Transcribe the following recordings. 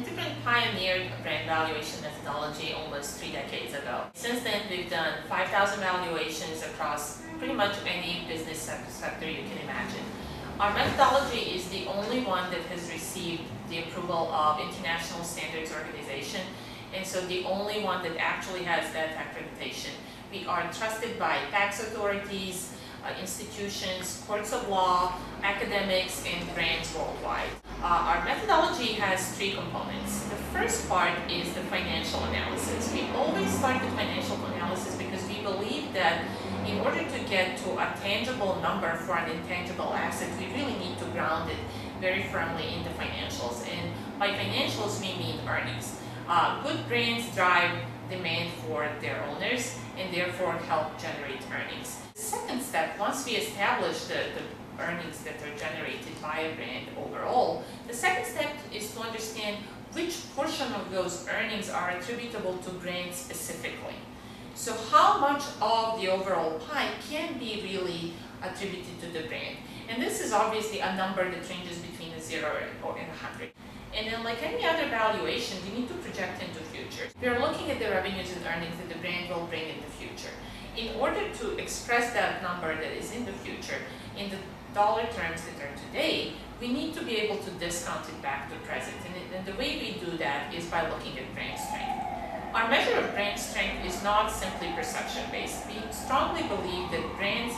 Interbrand pioneered a brand valuation methodology almost 3 decades ago. Since then, we've done 5,000 valuations across pretty much any business sector you can imagine. Our methodology is the only one that has received the approval of International Standards Organization, and so the only one that actually has that accreditation. We are trusted by tax authorities, institutions, courts of law, academics, and brands worldwide. Our methodology has 3 components. The first part is the financial analysis. We always start with financial analysis because we believe that in order to get to a tangible number for an intangible asset, we really need to ground it very firmly in the financials. And by financials, we mean earnings. Good brands drive demand for their owners and therefore help generate earnings. The second step, once we establish the earnings that are generated by a brand overall, the second step is to understand which portion of those earnings are attributable to brands specifically. So how much of the overall pie can be really attributed to the brand? And this is obviously a number that ranges between a 0 and 100. And then, like any other valuation, we need to project into the future. We are looking at the revenues and earnings that the brand will bring in the future. In order to express that number that is in the future in the dollar terms that are today, we need to be able to discount it back to present. And the way we do that is by looking at brand strength. Our measure of brand strength is not simply perception-based. We strongly believe that brands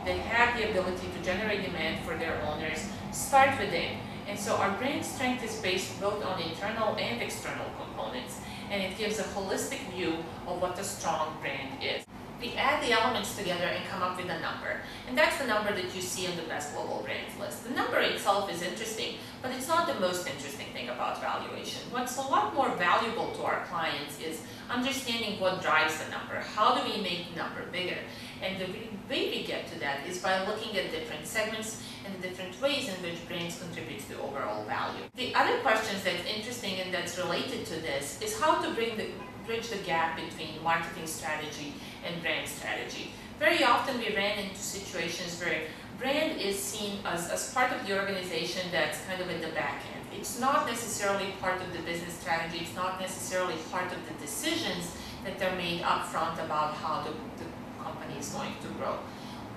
that have the ability to generate demand for their owners start within. And so our brand strength is based both on internal and external components, and it gives a holistic view of what a strong brand is. We add the elements together and come up with a number, and that's the number that you see on the best global brands list. The number itself is interesting, but it's not the most interesting thing about valuation. What's a lot more valuable to our clients is understanding what drives the number. How do we make the number bigger? And the way we get to that is by looking at different segments and the different ways in which brands contribute to the overall value. The other questions that's interesting and that's related to this is how to bridge the gap between marketing strategy and brand strategy. Very often we ran into situations where brand is seen as part of the organization that's kind of at the back end. It's not necessarily part of the business strategy, it's not necessarily part of the decisions that are made up front about how the company is going to grow.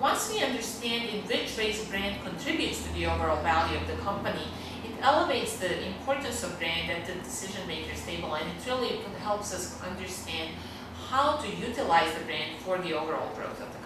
Once we understand in which ways brand contributes to the overall value of the company, it elevates the importance of brand at the decision maker's table, and it really helps us understand how to utilize the brand for the overall growth of the company.